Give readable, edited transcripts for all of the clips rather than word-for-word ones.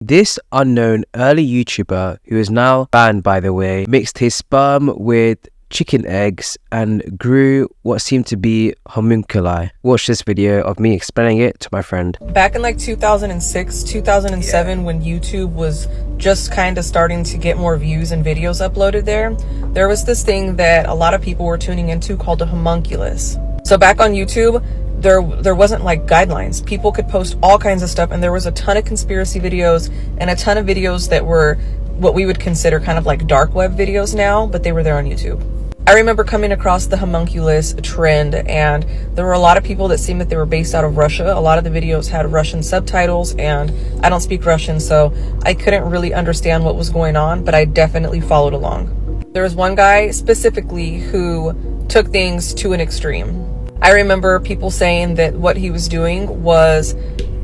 This unknown early YouTuber, who is now banned by the way, mixed his sperm with chicken eggs and grew what seemed to be homunculi. Watch this video of me explaining it to my friend. Back in like 2006, 2007, when YouTube was just kind of starting to get more views and videos uploaded there was this thing that a lot of people were tuning into called a homunculus. So back on YouTube, there wasn't like guidelines. People could post all kinds of stuff, and there was a ton of conspiracy videos and a ton of videos that were what we would consider kind of like dark web videos now, but they were there on YouTube. I remember coming across the homunculus trend, and there were a lot of people that seemed that they were based out of Russia. A lot of the videos had Russian subtitles, and I don't speak Russian, so I couldn't really understand what was going on, but I definitely followed along. There was one guy specifically who took things to an extreme. I remember people saying that what he was doing was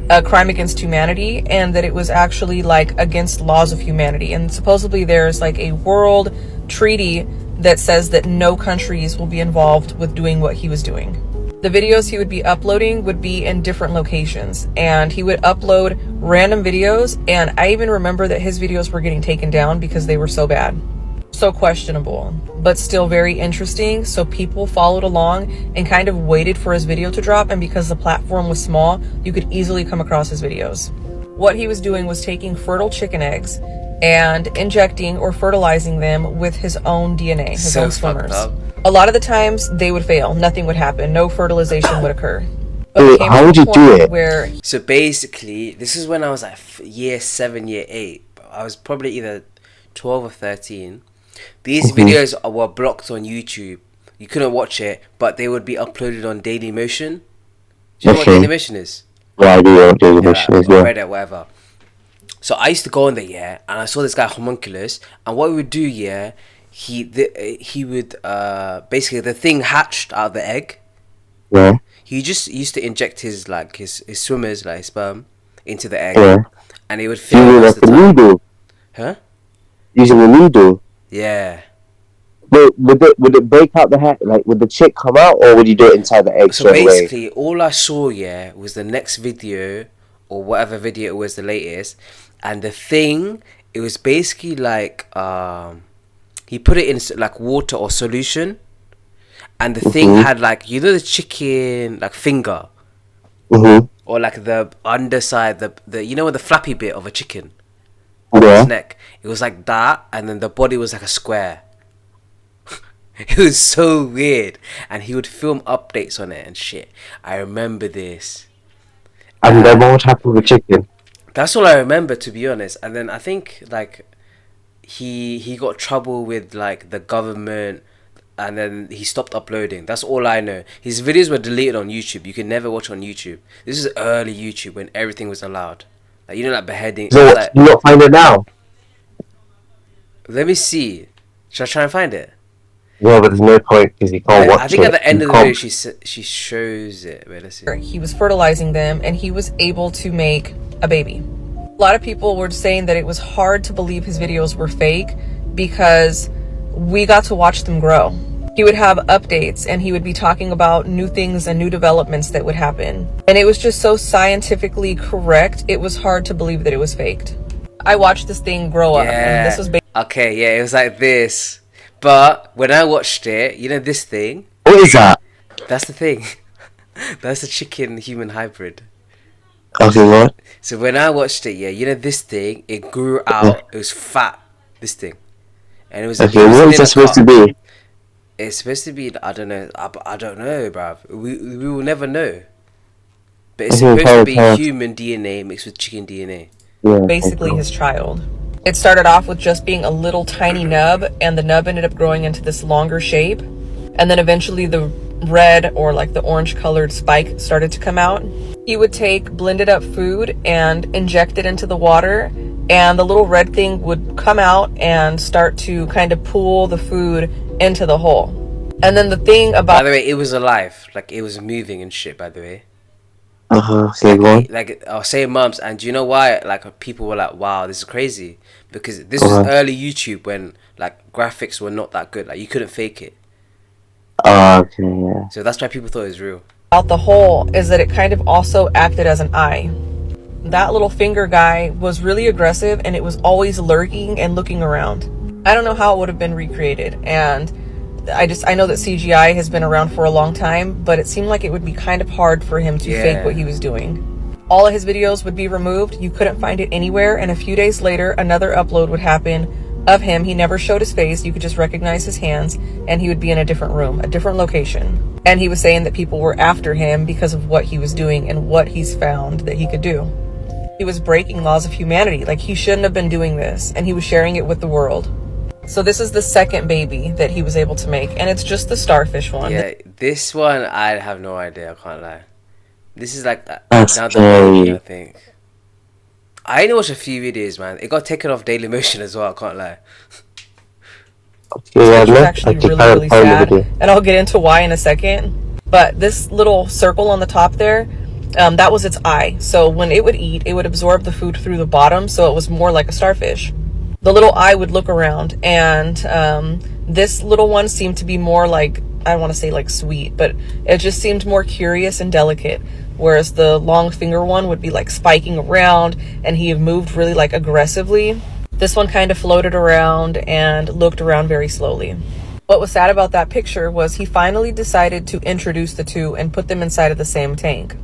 a crime against humanity, and that it was actually like against laws of humanity. And supposedly there's like a world treaty that says that no countries will be involved with doing what he was doing. The videos he would be uploading would be in different locations, and he would upload random videos, and I even remember that his videos were getting taken down because they were so bad. So questionable, but still very interesting. So people followed along and kind of waited for his video to drop, and because the platform was small, you could easily come across his videos. What he was doing was taking fertile chicken eggs and injecting or fertilizing them with his own DNA, his own swimmers. A lot of the times they would fail, nothing would happen, no fertilization would occur. Dude, how would you do it? So basically, this is when I was like year 7, year 8. I was probably either 12 or 13. These videos were blocked on YouTube. You couldn't watch it, but they would be uploaded on Dailymotion. Do you know what Dailymotion is? Yeah, I do know what Dailymotion is, yeah. Reddit, whatever. So I used to go on there, yeah, and I saw this guy Homunculus, and what he would do, yeah, he would basically, the thing hatched out of the egg. Yeah. He just used to inject his swimmers, like his sperm, into the egg, Yeah. and he would film Using the time. needle. Huh? Using a needle. Yeah. But would it break out the head? Like, would the chick come out, or would you do it inside the egg So straight basically, away? all I saw, yeah, was the next video, or whatever video it was, the latest, and the thing, it was basically like, he put it in like water or solution, and the thing had like, you know, the chicken like finger, or like the underside, the you know, the flappy bit of a chicken, its neck. It was like that, and then the body was like a square. It was so weird, and he would film updates on it and shit. I remember this. And then what would happen with chicken? That's all I remember, to be honest. And then I think like he got trouble with like the government, and then he stopped uploading. That's all I know. His videos were deleted on YouTube. You can never watch on YouTube. This is early YouTube when everything was allowed. Like, you know, like beheading. So like, you not find it now? Let me see. Should I try and find it? Yeah, but there's no point because you can't watch it. I think at the end of the video she shows it. Wait, let's see. He was fertilizing them, and he was able to make a baby. A lot of people were saying that it was hard to believe his videos were fake because we got to watch them grow. He would have updates, and he would be talking about new things and new developments that would happen. And it was just so scientifically correct, it was hard to believe that it was faked. I watched this thing grow up, and this was okay, yeah, it was like this. But when I watched it, you know this thing? What is that? That's the thing. That's a chicken-human hybrid. Okay, what? So when I watched it, yeah, you know this thing? It grew out. It was fat. This thing, and it was. Okay, what is it supposed to be? It's supposed to be. I don't know. I don't know, bruv. We will never know. But it's supposed to be human DNA mixed with chicken DNA. Yeah, basically his child. It started off with just being a little tiny nub, and the nub ended up growing into this longer shape, and then eventually the red or like the orange colored spike started to come out. He would take blended up food and inject it into the water, and the little red thing would come out and start to kind of pull the food into the hole. And then the thing about, by the way, it was alive, like it was moving and shit, by the way. Say what? Like I was saying, mums, and do you know why? Like people were like, "Wow, this is crazy," because this was early YouTube when like graphics were not that good. Like you couldn't fake it. Okay, yeah. So that's why people thought it was real. about the hole is that it kind of also acted as an eye. that little finger guy was really aggressive, and it was always lurking and looking around. I don't know how it would have been recreated, and I know that CGI has been around for a long time, but it seemed like it would be kind of hard for him to fake what he was doing. All of his videos would be removed. You couldn't find it anywhere, and a few days later, another upload would happen of him. He never showed his face. You could just recognize his hands, and he would be in a different room, a different location. And he was saying that people were after him because of what he was doing and what he's found that he could do. He was breaking laws of humanity. Like, he shouldn't have been doing this, and he was sharing it with the world. So this is the second baby that he was able to make, and it's just the starfish one. Yeah, this one I have no idea. I can't lie. This is like That's another baby, I think. I only watched a few videos, man. It got taken off Dailymotion as well. I can't lie. Yeah, Which was actually really sad, and I'll get into why in a second. But this little circle on the top there, that was its eye. So when it would eat, it would absorb the food through the bottom, so it was more like a starfish. The little eye would look around, and this little one seemed to be more like, I don't want to say like sweet, but it just seemed more curious and delicate, whereas the long finger one would be like spiking around, and he moved really like aggressively. This one kind of floated around and looked around very slowly. What was sad about that picture was he finally decided to introduce the two and put them inside of the same tank.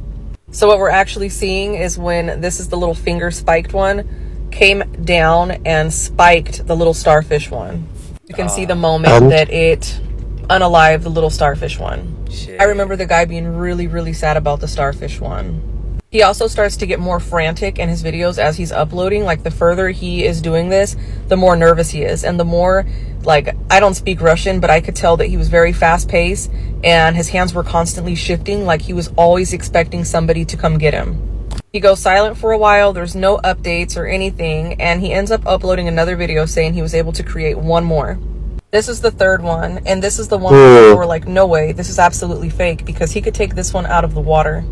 So what we're actually seeing is when this is the little finger spiked one, came down and spiked the little starfish one. You can see the moment that it unalived the little starfish one. Shit. I remember the guy being really, really sad about the starfish one. He also starts to get more frantic in his videos as he's uploading. Like, the further he is doing this, the more nervous he is. And the more, like, I don't speak Russian, but I could tell that he was very fast paced and his hands were constantly shifting, like he was always expecting somebody to come get him. He goes silent for a while, there's no updates or anything, and he ends up uploading another video saying he was able to create one more. This is the third one, and this is the one where people were like, no way, this is absolutely fake, because he could take this one out of the water.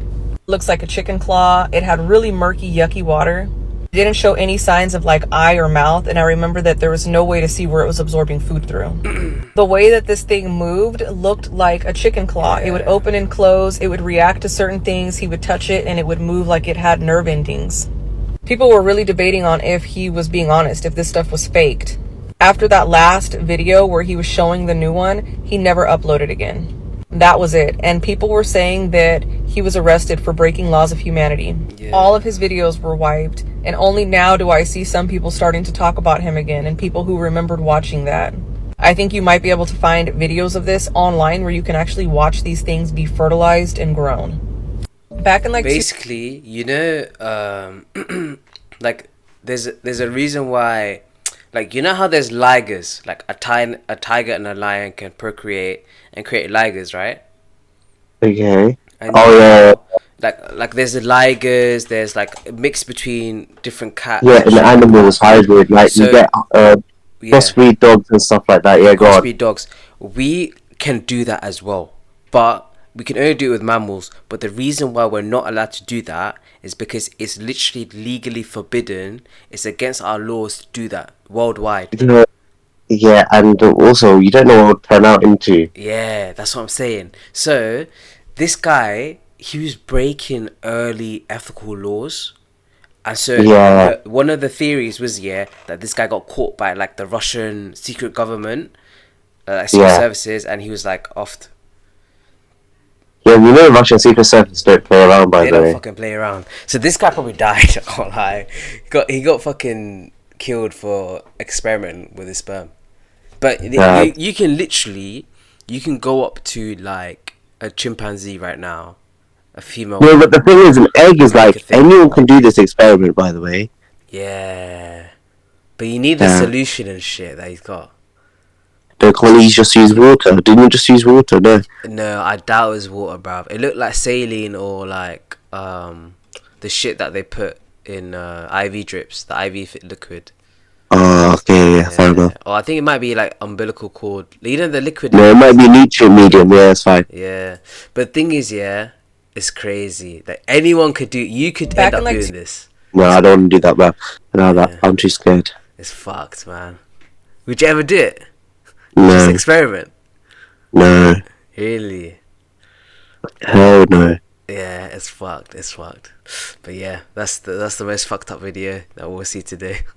Looks like a chicken claw. It had really murky, yucky water. It didn't show any signs of like eye or mouth, and I remember that there was no way to see where it was absorbing food through. The way that this thing moved looked like a chicken claw. It would open and close, it would react to certain things, he would touch it, and it would move like it had nerve endings. People were really debating on if he was being honest, if this stuff was faked. After that last video where he was showing the new one, he never uploaded again. That was it. And people were saying that he was arrested for breaking laws of humanity. Yeah. All of his videos were wiped, and only now do I see some people starting to talk about him again, and people who remembered watching that. I think you might be able to find videos of this online where you can actually watch these things be fertilized and grown. Back in like basically, you know, like there's a reason why, like, you know how there's ligers, like a tiger and a lion can procreate and create ligers, right? Okay. And yeah. Like there's the ligers, there's like a mix between different cats. Yeah, and the animals hybrid, like so, you get crossbreed dogs and stuff like that. Yeah, crossbreed dogs. We can do that as well, but we can only do it with mammals. But the reason why we're not allowed to do that is because it's literally legally forbidden. It's against our laws to do that worldwide. Yeah, and also you don't know what it would turn out into. Yeah, that's what I'm saying. So this guy, he was breaking early ethical laws, and so one of the theories was that this guy got caught by like the Russian secret government, secret services, and he was like offed. Yeah, you know Russian secret service don't play around, by the way. They don't fucking play around. So this guy probably died. I can't lie. He got fucking killed for experimenting with his sperm. But you can literally, you can go up to like a chimpanzee right now, a female. No, but the thing is, an egg is like, anyone can do this experiment, by the way. Yeah. But you need the solution and shit that he's got. Can't he just use water? Didn't you just use water? No, I doubt it was water, bruv. It looked like saline or like the shit that they put in IV drips, the IV liquid. Oh, okay, yeah, fair enough. Or I think it might be like umbilical cord. You know the liquid. No, it might be nutrient medium. Yeah, it's fine. Yeah, but the thing is, it's crazy that anyone could do. You could end up doing this. No, I don't want to do that, bro. No, I'm too scared. It's fucked, man. Would you ever do it? No. Just experiment. No. Really? Hell no. Yeah, it's fucked. It's fucked. But yeah, that's the most fucked up video that we'll see today.